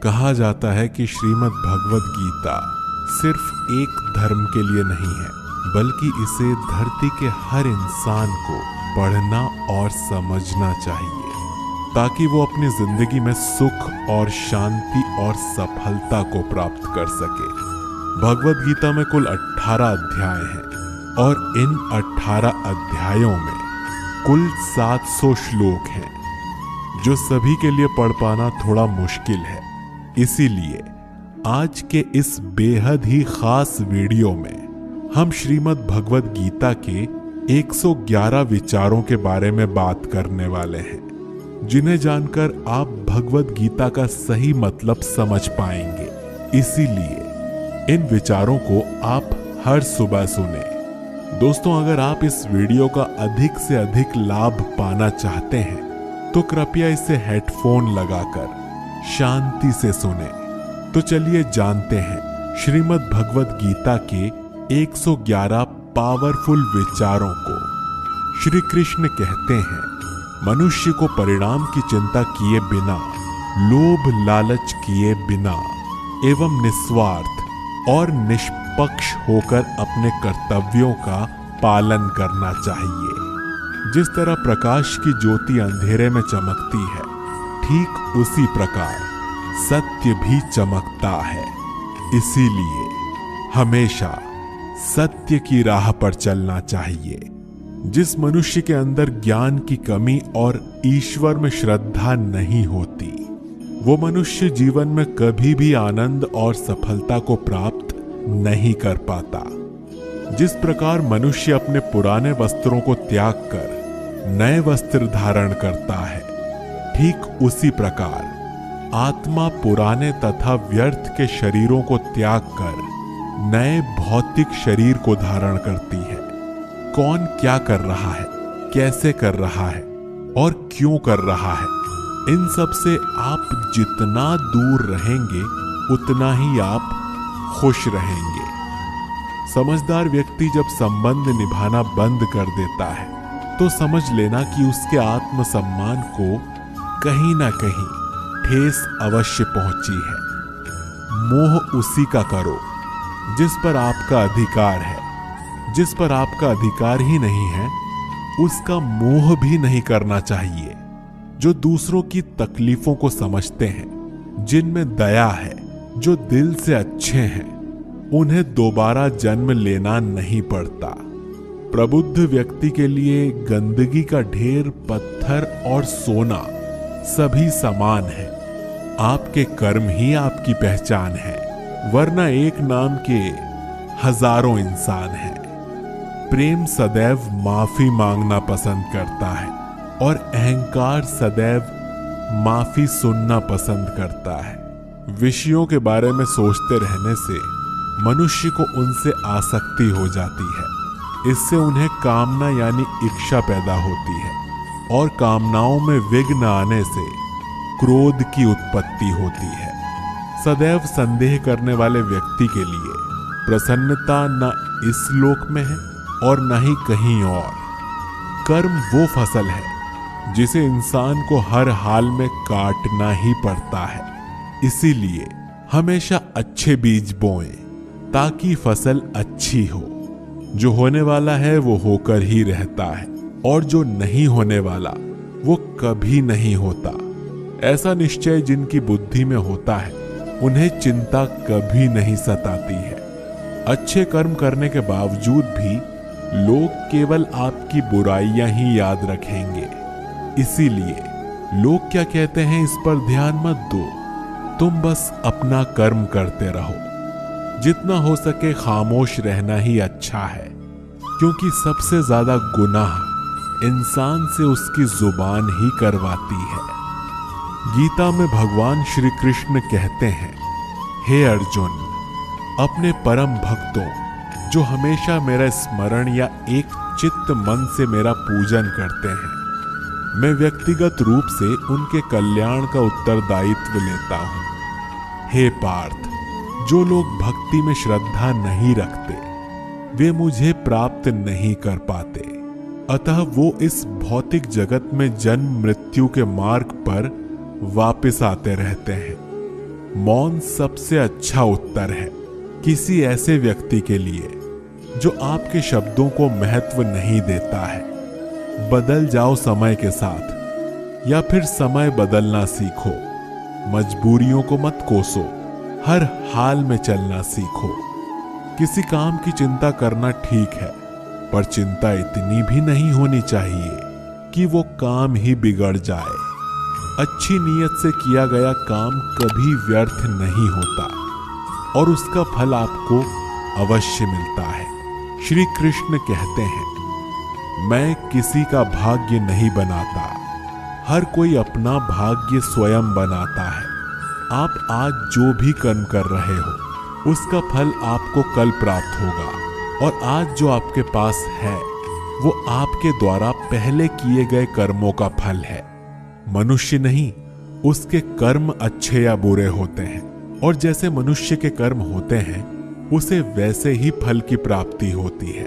कहा जाता है कि श्रीमद् भगवद गीता सिर्फ एक धर्म के लिए नहीं है, बल्कि इसे धरती के हर इंसान को पढ़ना और समझना चाहिए, ताकि वो अपनी जिंदगी में सुख और शांति और सफलता को प्राप्त कर सके। भगवद गीता में कुल 18 अध्याय हैं और इन 18 अध्यायों में कुल 700 श्लोक हैं, जो सभी के लिए पढ़ पाना थोड़ा मुश्किल है। इसीलिए आज के इस बेहद ही खास वीडियो में हम श्रीमद् भगवद गीता के 111 विचारों के बारे में बात करने वाले हैं, जिन्हें जानकर आप भगवद गीता का सही मतलब समझ पाएंगे। इसीलिए इन विचारों को आप हर सुबह सुने। दोस्तों, अगर आप इस वीडियो का अधिक से अधिक लाभ पाना चाहते हैं तो कृपया इसे हेडफोन लगाकर शांति से सुने। तो चलिए जानते हैं श्रीमद् भगवद गीता के 111 पावरफुल विचारों को। श्री कृष्ण कहते हैं, मनुष्य को परिणाम की चिंता किए बिना, लोभ लालच किए बिना एवं निस्वार्थ और निष्पक्ष होकर अपने कर्तव्यों का पालन करना चाहिए। जिस तरह प्रकाश की ज्योति अंधेरे में चमकती है, ठीक उसी प्रकार सत्य भी चमकता है। इसीलिए हमेशा सत्य की राह पर चलना चाहिए। जिस मनुष्य के अंदर ज्ञान की कमी और ईश्वर में श्रद्धा नहीं होती, वो मनुष्य जीवन में कभी भी आनंद और सफलता को प्राप्त नहीं कर पाता। जिस प्रकार मनुष्य अपने पुराने वस्त्रों को त्याग कर नए वस्त्र धारण करता है, ठीक उसी प्रकार आत्मा पुराने तथा व्यर्थ के शरीरों को त्याग कर नए भौतिक शरीर को धारण करती है। कौन क्या कर रहा है, कैसे कर रहा है और क्यों कर रहा है, इन सब से आप जितना दूर रहेंगे उतना ही आप खुश रहेंगे। समझदार व्यक्ति जब संबंध निभाना बंद कर देता है तो समझ लेना कि उसके आत्मसम्मान को कहीं ना कहीं ठेस अवश्य पहुंची है। मोह उसी का करो जिस पर आपका अधिकार है। जिस पर आपका अधिकार ही नहीं है, उसका मोह भी नहीं करना चाहिए। जो दूसरों की तकलीफों को समझते हैं, जिनमें दया है, जो दिल से अच्छे हैं, उन्हें दोबारा जन्म लेना नहीं पड़ता। प्रबुद्ध व्यक्ति के लिए गंदगी का ढेर, पत्थर और सोना सभी समान है। आपके कर्म ही आपकी पहचान है, वरना एक नाम के हजारों इंसान हैं। प्रेम सदैव माफी मांगना पसंद करता है और अहंकार सदैव माफी सुनना पसंद करता है। विषयों के बारे में सोचते रहने से मनुष्य को उनसे आसक्ति हो जाती है। इससे उन्हें कामना यानी इच्छा पैदा होती है और कामनाओं में विघ्न आने से क्रोध की उत्पत्ति होती है। सदैव संदेह करने वाले व्यक्ति के लिए प्रसन्नता न इस लोक में है और न ही कहीं और। कर्म वो फसल है जिसे इंसान को हर हाल में काटना ही पड़ता है। इसीलिए हमेशा अच्छे बीज बोएं ताकि फसल अच्छी हो। जो होने वाला है वो होकर ही रहता है और जो नहीं होने वाला वो कभी नहीं होता। ऐसा निश्चय जिनकी बुद्धि में होता है, उन्हें चिंता कभी नहीं सताती है। अच्छे कर्म करने के बावजूद भी लोग केवल आपकी बुराइयां ही याद रखेंगे। इसीलिए लोग क्या कहते हैं इस पर ध्यान मत दो, तुम बस अपना कर्म करते रहो। जितना हो सके खामोश रहना ही अच्छा है, क्योंकि सबसे ज्यादा गुनाह इंसान से उसकी जुबान ही करवाती है। गीता में भगवान श्री कृष्ण कहते हैं, हे अर्जुन, अपने परम भक्तों जो हमेशा मेरा स्मरण या एक चित्त मन से मेरा पूजन करते हैं, मैं व्यक्तिगत रूप से उनके कल्याण का उत्तरदायित्व लेता हूँ। हे पार्थ, जो लोग भक्ति में श्रद्धा नहीं रखते वे मुझे प्राप्त नहीं कर पाते, अतः वो इस भौतिक जगत में जन्म मृत्यु के मार्ग पर वापस आते रहते हैं। मौन सबसे अच्छा उत्तर है किसी ऐसे व्यक्ति के लिए जो आपके शब्दों को महत्व नहीं देता है। बदल जाओ समय के साथ या फिर समय बदलना सीखो। मजबूरियों को मत कोसो, हर हाल में चलना सीखो। किसी काम की चिंता करना ठीक है, पर चिंता इतनी भी नहीं होनी चाहिए कि वो काम ही बिगड़ जाए। अच्छी नीयत से किया गया काम कभी व्यर्थ नहीं होता और उसका फल आपको अवश्य मिलता है। श्री कृष्ण कहते हैं, मैं किसी का भाग्य नहीं बनाता, हर कोई अपना भाग्य स्वयं बनाता है। आप आज जो भी कर्म कर रहे हो उसका फल आपको कल प्राप्त होगा और आज जो आपके पास है वो आपके द्वारा पहले किए गए कर्मों का फल है। मनुष्य नहीं, उसके कर्म अच्छे या बुरे होते हैं और जैसे मनुष्य के कर्म होते हैं उसे वैसे ही फल की प्राप्ति होती है।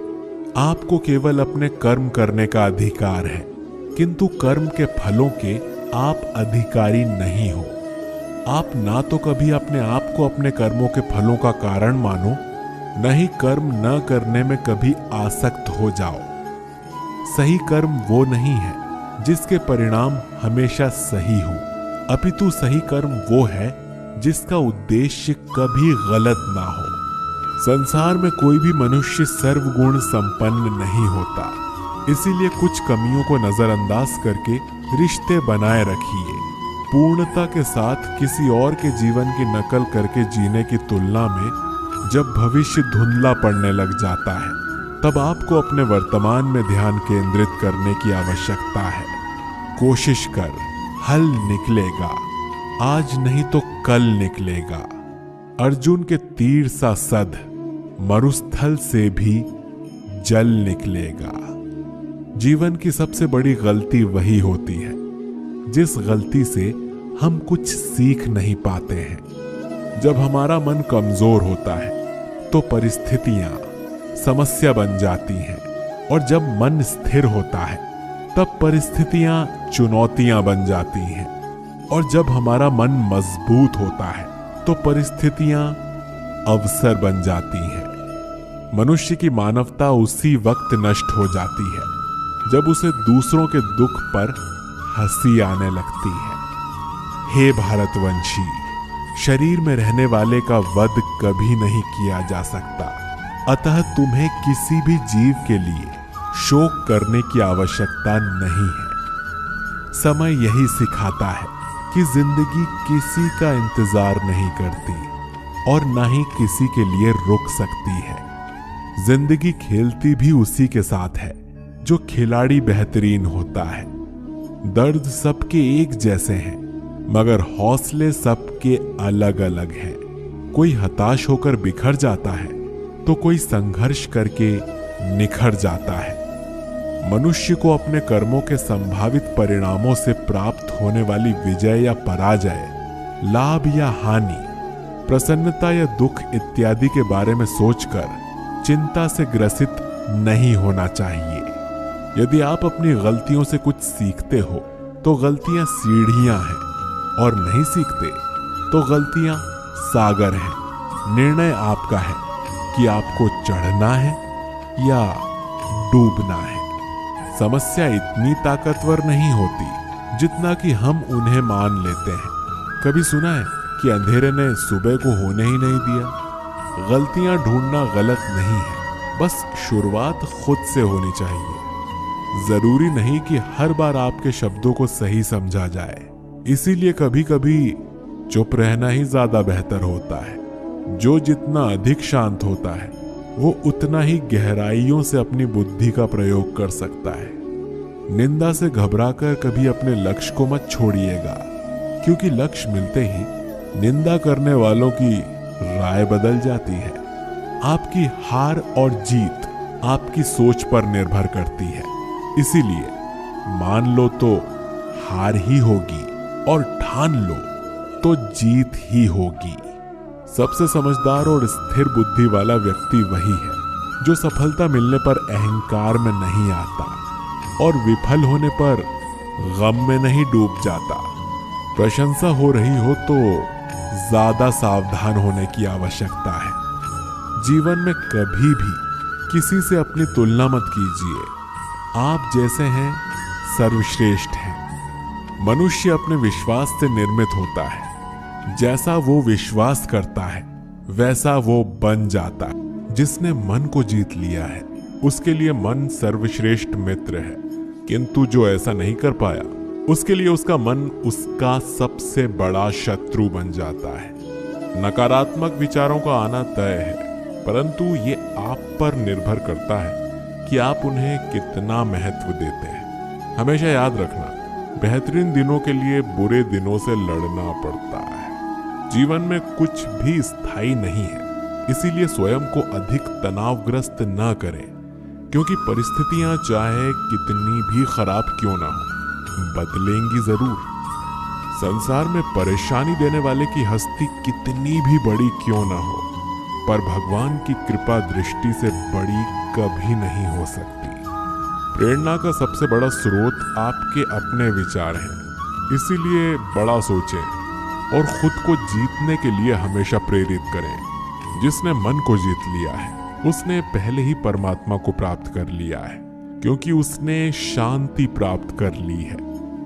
आपको केवल अपने कर्म करने का अधिकार है, किंतु कर्म के फलों के आप अधिकारी नहीं हो। आप ना तो कभी अपने आप को अपने कर्मों के फलों का कारण मानो, न ही कर्म न करने में कभी आसक्त हो जाओ। सही कर्म वो नहीं है जिसके परिणाम हमेशा सही हो, अपितु सही कर्म वो है जिसका उद्देश्य कभी गलत ना हो। संसार में कोई भी मनुष्य सर्वगुण संपन्न नहीं होता, इसीलिए कुछ कमियों को नजरअंदाज करके रिश्ते बनाए रखिए। पूर्णता के साथ किसी और के जीवन की नकल करके जीने की तुलना में जब भविष्य धुंधला पड़ने लग जाता है तब आपको अपने वर्तमान में ध्यान केंद्रित करने की आवश्यकता है। कोशिश कर, हल निकलेगा, आज नहीं तो कल निकलेगा। अर्जुन के तीर सा सद मरुस्थल से भी जल निकलेगा। जीवन की सबसे बड़ी गलती वही होती है जिस गलती से हम कुछ सीख नहीं पाते हैं। जब हमारा मन कमजोर होता है तो परिस्थितियां समस्या बन जाती हैं और जब मन स्थिर होता है तब परिस्थितियां चुनौतियां बन जाती हैं और जब हमारा मन मजबूत होता है तो परिस्थितियां अवसर बन जाती हैं। मनुष्य की मानवता उसी वक्त नष्ट हो जाती है जब उसे दूसरों के दुख पर हंसी आने लगती है। हे भारतवंशी, शरीर में रहने वाले का वध कभी नहीं किया जा सकता, अतः तुम्हें किसी भी जीव के लिए शोक करने की आवश्यकता नहीं है। समय यही सिखाता है कि जिंदगी किसी का इंतजार नहीं करती और ना ही किसी के लिए रुक सकती है। जिंदगी खेलती भी उसी के साथ है जो खिलाड़ी बेहतरीन होता है। दर्द सबके एक जैसे हैं, मगर हौसले सबके अलग अलग हैं। कोई हताश होकर बिखर जाता है तो कोई संघर्ष करके निखर जाता है। मनुष्य को अपने कर्मों के संभावित परिणामों से प्राप्त होने वाली विजय या पराजय, लाभ या हानि, प्रसन्नता या दुख इत्यादि के बारे में सोचकर चिंता से ग्रसित नहीं होना चाहिए। यदि आप अपनी गलतियों से कुछ सीखते हो तो गलतियां सीढ़ियां हैं, और नहीं सीखते तो गलतियां सागर हैं। निर्णय आपका है कि आपको चढ़ना है या डूबना है। समस्या इतनी ताकतवर नहीं होती जितना कि हम उन्हें मान लेते हैं। कभी सुना है कि अंधेरे ने सुबह को होने ही नहीं दिया? गलतियां ढूंढना गलत नहीं है, बस शुरुआत खुद से होनी चाहिए। जरूरी नहीं कि हर बार आपके शब्दों को सही समझा जाए, इसीलिए कभी कभी चुप रहना ही ज्यादा बेहतर होता है। जो जितना अधिक शांत होता है वो उतना ही गहराइयों से अपनी बुद्धि का प्रयोग कर सकता है। निंदा से घबराकर कभी अपने लक्ष्य को मत छोड़िएगा, क्योंकि लक्ष्य मिलते ही निंदा करने वालों की राय बदल जाती है। आपकी हार और जीत आपकी सोच पर निर्भर करती है, इसीलिए मान लो तो हार ही होगी और ठान लो तो जीत ही होगी। सबसे समझदार और स्थिर बुद्धि वाला व्यक्ति वही है जो सफलता मिलने पर अहंकार में नहीं आता और विफल होने पर गम में नहीं डूब जाता। प्रशंसा हो रही हो तो ज्यादा सावधान होने की आवश्यकता है। जीवन में कभी भी किसी से अपनी तुलना मत कीजिए। आप जैसे हैं सर्वश्रेष्ठ हैं। मनुष्य अपने विश्वास से निर्मित होता है। जैसा वो विश्वास करता है वैसा वो बन जाता है। जिसने मन को जीत लिया है उसके लिए मन सर्वश्रेष्ठ मित्र है, किंतु जो ऐसा नहीं कर पाया उसके लिए उसका मन उसका सबसे बड़ा शत्रु बन जाता है। नकारात्मक विचारों का आना तय है, परंतु ये आप पर निर्भर करता है कि आप उन्हें कितना महत्व देते हैं। हमेशा याद रखना, बेहतरीन दिनों के लिए बुरे दिनों से लड़ना पड़ता है। जीवन में कुछ भी स्थायी नहीं है, इसीलिए स्वयं को अधिक तनावग्रस्त न करें, क्योंकि परिस्थितियां चाहे कितनी भी खराब क्यों ना हो बदलेंगी जरूर। संसार में परेशानी देने वाले की हस्ती कितनी भी बड़ी क्यों ना हो, पर भगवान की कृपा दृष्टि से बड़ी कभी नहीं हो सकती। प्रेरणा का सबसे बड़ा स्रोत आपके अपने विचार हैं, इसीलिए बड़ा सोचें और खुद को जीतने के लिए हमेशा प्रेरित करें। जिसने मन को जीत लिया है उसने पहले ही परमात्मा को प्राप्त कर लिया है, क्योंकि उसने शांति प्राप्त कर ली है।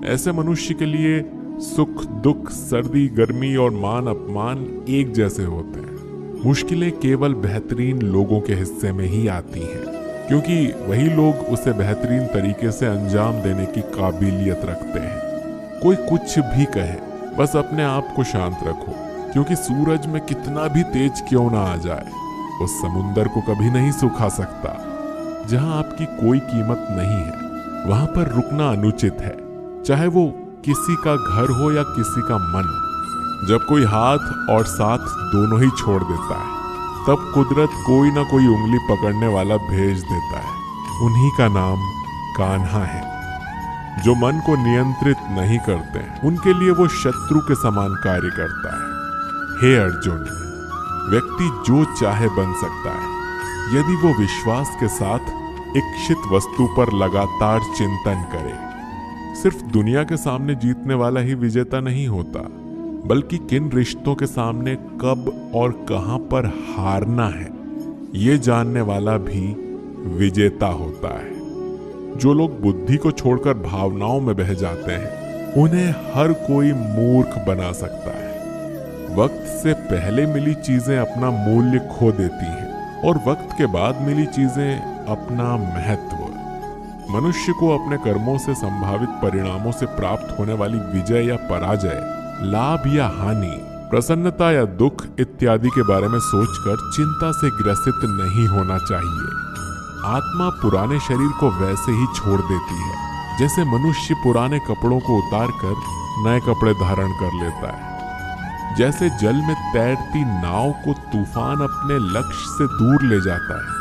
ऐसे मनुष्य के लिए सुख दुख, सर्दी गर्मी और मान अपमान एक जैसे होते हैं। मुश्किलें केवल बेहतरीन लोगों के हिस्से में ही आती हैं, क्योंकि वही लोग उसे बेहतरीन तरीके से अंजाम देने की काबिलियत रखते हैं। कोई कुछ भी कहे, बस अपने आप को शांत रखो, क्योंकि सूरज में कितना भी तेज क्यों ना आ जाए उस समुंदर को कभी नहीं सुखा सकता। जहां आपकी कोई कीमत नहीं है वहां पर रुकना अनुचित है, चाहे वो किसी का घर हो या किसी का मन। जब कोई हाथ और साथ दोनों ही छोड़ देता है तब कुदरत कोई ना कोई उंगली पकड़ने वाला भेज देता है। उन्हीं का नाम कान्हा है। जो मन को नियंत्रित नहीं करते उनके लिए वो शत्रु के समान कार्य करता है। हे अर्जुन, व्यक्ति जो चाहे बन सकता है यदि वो विश्वास के साथ इच्छित वस्तु पर लगातार चिंतन करे। सिर्फ दुनिया के सामने जीतने वाला ही विजेता नहीं होता, बल्कि किन रिश्तों के सामने कब और कहां पर हारना है ये जानने वाला भी विजेता होता है। जो लोग बुद्धि को छोड़कर भावनाओं में बह जाते हैं उन्हें हर कोई मूर्ख बना सकता है। वक्त से पहले मिली चीजें अपना मूल्य खो देती हैं और वक्त के बाद मिली चीजें अपना महत्व। मनुष्य को अपने कर्मों से संभावित परिणामों से प्राप्त होने वाली विजय या पराजय, लाभ या हानि, प्रसन्नता या दुख इत्यादि के बारे में सोचकर चिंता से ग्रसित नहीं होना चाहिए। आत्मा पुराने शरीर को वैसे ही छोड़ देती है जैसे मनुष्य पुराने कपड़ों को उतारकर नए कपड़े धारण कर लेता है। जैसे जल में तैरती नाव को तूफान अपने लक्ष्य से दूर ले जाता है,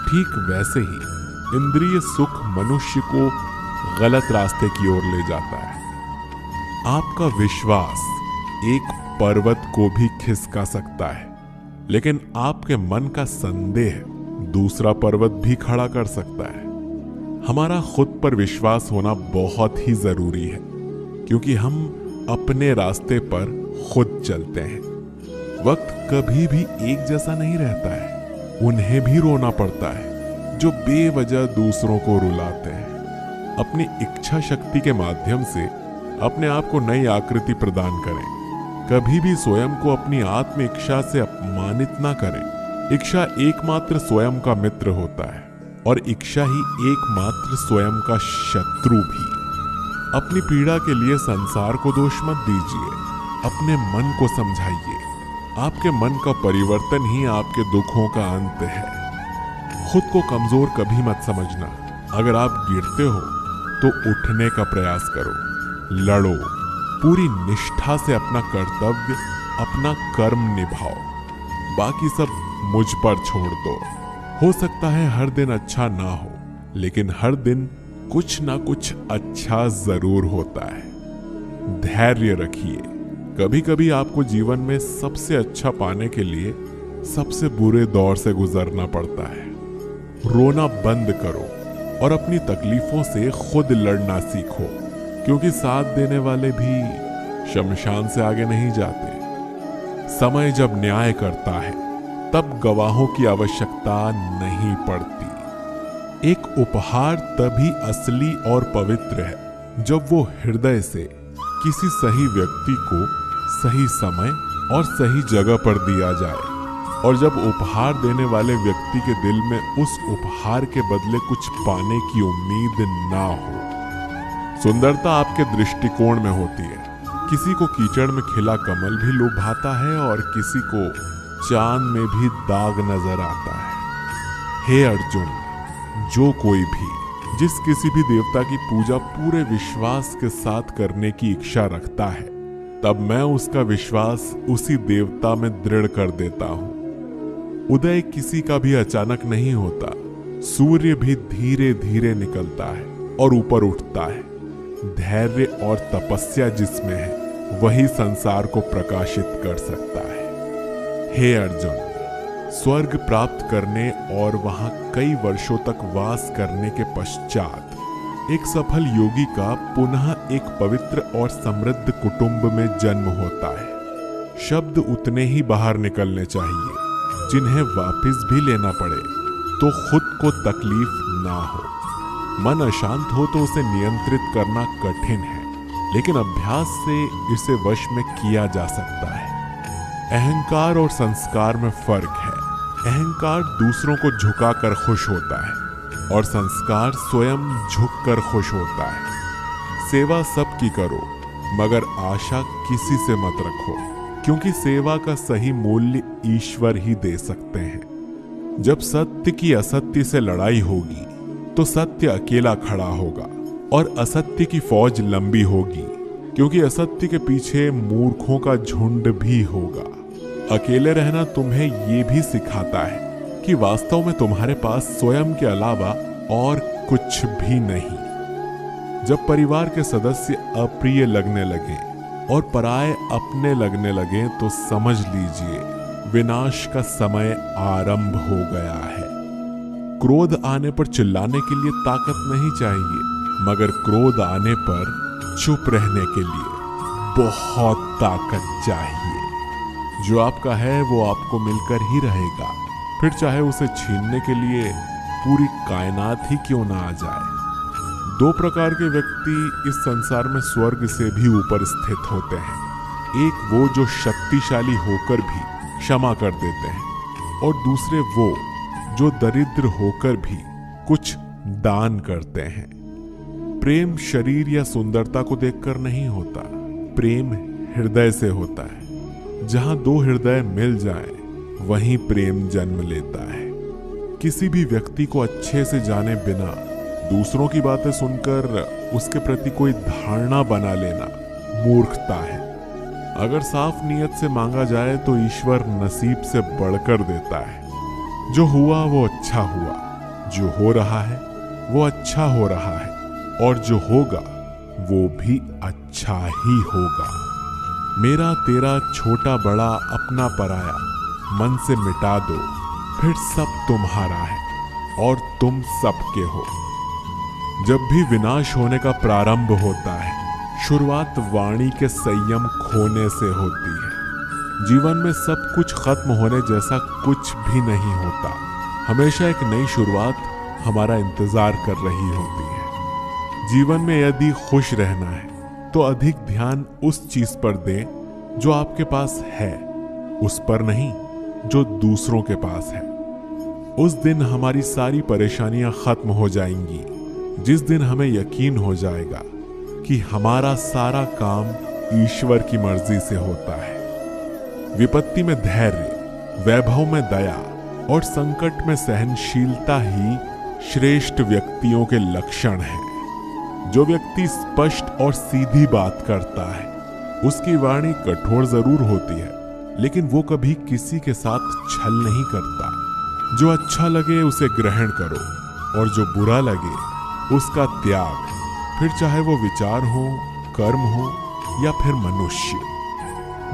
ठीक वैसे ही इंद्रिय सुख मनुष्य को गलत रास्ते की ओर ले जाता है। आपका विश्वास एक पर्वत को भी खिसका सकता है, लेकिन आपके मन का संदेह दूसरा पर्वत भी खड़ा कर सकता है। हमारा खुद पर विश्वास होना बहुत ही जरूरी है, क्योंकि हम अपने रास्ते पर खुद चलते हैं। वक्त कभी भी एक जैसा नहीं रहता है। उन्हें भी रोना पड़ता है जो बेवजह दूसरों को रुलाते हैं। अपनी इच्छा शक्ति के माध्यम से अपने आप को नई आकृति प्रदान करें। कभी भी स्वयं को अपनी आत्म इच्छा से अपमानित ना करें। इच्छा एकमात्र स्वयं का मित्र होता है और इच्छा ही एकमात्र स्वयं का शत्रु भी। अपनी पीड़ा के लिए संसार को दोष मत दीजिए, अपने मन को समझाइए। आपके मन का परिवर्तन ही आपके दुखों का अंत है। खुद को कमजोर कभी मत समझना। अगर आप गिरते हो तो उठने का प्रयास करो, लड़ो, पूरी निष्ठा से अपना कर्तव्य, अपना कर्म निभाओ। बाकी सब मुझ पर छोड़ दो। हो सकता है हर दिन अच्छा ना हो, लेकिन हर दिन कुछ ना कुछ अच्छा जरूर होता है। धैर्य रखिए। कभी कभी आपको जीवन में सबसे अच्छा पाने के लिए सबसे बुरे दौर से गुजरना पड़ता है। रोना बंद करो और अपनी तकलीफों से खुद लड़ना सीखो, क्योंकि साथ देने वाले भी शमशान से आगे नहीं जाते। समय जब न्याय करता है तब गवाहों की आवश्यकता नहीं पड़ती। एक उपहार तभी असली और पवित्र है जब वो हृदय से किसी सही व्यक्ति को सही समय और सही जगह पर दिया जाए, और जब उपहार देने वाले व्यक्ति के दिल में उस उपहार के बदले कुछ पाने की उम्मीद ना हो। सुंदरता आपके दृष्टिकोण में होती है। किसी को कीचड़ में खिला कमल भी लुभाता है और किसी को चांद में भी दाग नजर आता है। हे अर्जुन, जो कोई भी जिस किसी भी देवता की पूजा पूरे विश्वास के साथ करने की इच्छा रखता है, तब मैं उसका विश्वास उसी देवता में दृढ़ कर देता हूं। उदय किसी का भी अचानक नहीं होता। सूर्य भी धीरे धीरे निकलता है और ऊपर उठता है। धैर्य और तपस्या जिसमें है वही संसार को प्रकाशित कर सकता है। हे अर्जुन, स्वर्ग प्राप्त करने और वहां कई वर्षों तक वास करने के पश्चात एक सफल योगी का पुनः एक पवित्र और समृद्ध कुटुंब में जन्म होता है। शब्द उतने ही बाहर निकलने चाहिए जिन्हें वापस भी लेना पड़े तो खुद को तकलीफ ना हो। मन अशांत हो तो उसे नियंत्रित करना कठिन है, लेकिन अभ्यास से इसे वश में किया जा सकता है। अहंकार और संस्कार में फर्क है। अहंकार दूसरों को झुकाकर खुश होता है और संस्कार स्वयं झुककर खुश होता है। सेवा सबकी करो, मगर आशा किसी से मत रखो, क्योंकि सेवा का सही मूल्य ईश्वर ही दे सकते हैं। जब सत्य की असत्य से लड़ाई होगी तो सत्य अकेला खड़ा होगा और असत्य की फौज लंबी होगी, क्योंकि असत्य के पीछे मूर्खों का झुंड भी होगा। अकेले रहना तुम्हें ये भी सिखाता है कि वास्तव में तुम्हारे पास स्वयं के अलावा और कुछ भी नहीं। जब परिवार के सदस्य अप्रिय लगने लगे और पराये अपने लगने लगे तो समझ लीजिए विनाश का समय आरंभ हो गया है। क्रोध आने पर चिल्लाने के लिए ताकत नहीं चाहिए, मगर क्रोध आने पर चुप रहने के लिए बहुत ताकत चाहिए। जो आपका है वो आपको मिलकर ही रहेगा, फिर चाहे उसे छीनने के लिए पूरी कायनात ही क्यों ना आ जाए। दो प्रकार के व्यक्ति इस संसार में स्वर्ग से भी ऊपर स्थित होते हैं। एक वो जो शक्तिशाली होकर भी क्षमा कर देते हैं, और दूसरे वो जो दरिद्र होकर भी कुछ दान करते हैं। प्रेम शरीर या सुंदरता को देखकर नहीं होता, प्रेम हृदय से होता है। जहां दो हृदय मिल जाएं, वहीं प्रेम जन्म लेता है। किसी भी व्यक्ति को अच्छे से जाने बिना दूसरों की बातें सुनकर उसके प्रति कोई धारणा बना लेना मूर्खता है। अगर साफ नियत से मांगा जाए तो ईश्वर नसीब से बढ़कर देता है। जो हुआ वो अच्छा हुआ, जो हो रहा है वो अच्छा हो रहा है, और जो होगा वो भी अच्छा ही होगा। मेरा तेरा छोटा बड़ा अपना पराया मन से मिटा दो, फिर सब तुम्हारा है और तुम सबके हो। जब भी विनाश होने का प्रारंभ होता है, शुरुआत वाणी के संयम खोने से होती है। जीवन में सब कुछ खत्म होने जैसा कुछ भी नहीं होता। हमेशा एक नई शुरुआत हमारा इंतजार कर रही होती है। जीवन में यदि खुश रहना है तो अधिक ध्यान उस चीज पर दें जो आपके पास है, उस पर नहीं जो दूसरों के पास है। उस दिन हमारी सारी परेशानियां खत्म हो जाएंगी, जिस दिन हमें यकीन हो जाएगा कि हमारा सारा काम ईश्वर की मर्जी से होता है। विपत्ति में धैर्य, वैभव में दया और संकट में सहनशीलता ही श्रेष्ठ व्यक्तियों के लक्षण हैं। जो व्यक्ति स्पष्ट और सीधी बात करता है, उसकी वाणी कठोर जरूर होती है, लेकिन वो कभी किसी के साथ छल नहीं करता। जो अच्छा लगे उसे ग्रहण करो, और जो बुरा लगे उसका त्याग, फिर चाहे वो विचार हो, कर्म हो या फिर मनुष्य।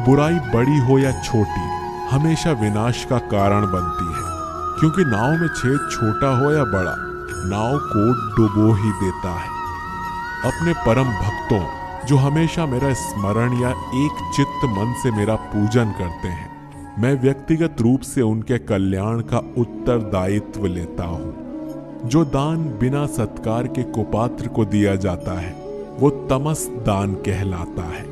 बुराई बड़ी हो या छोटी, हमेशा विनाश का कारण बनती है, क्योंकि नाव में छेद छोटा हो या बड़ा, नाव को डुबो ही देता है। अपने परम भक्तों जो हमेशा मेरा स्मरण या एक चित्त मन से मेरा पूजन करते हैं। मैं व्यक्तिगत रूप से उनके कल्याण का उत्तरदायित्व लेता हूँ। जो दान बिना सत्कार के कुपात्र को दिया जाता है वो तमस दान कहलाता है।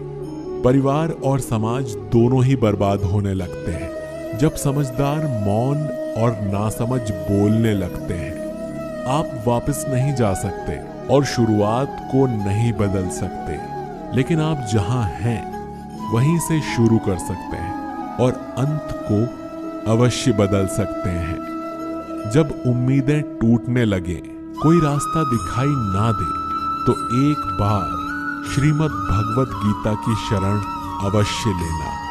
परिवार और समाज दोनों ही बर्बाद होने लगते हैं जब समझदार मौन और नासमझ बोलने लगते हैं। आप वापस नहीं जा सकते और शुरुआत को नहीं बदल सकते, लेकिन आप जहां हैं वहीं से शुरू कर सकते हैं और अंत को अवश्य बदल सकते हैं। जब उम्मीदें टूटने लगे, कोई रास्ता दिखाई ना दे, तो एक बार श्रीमद् भगवत गीता की शरण अवश्य लेना।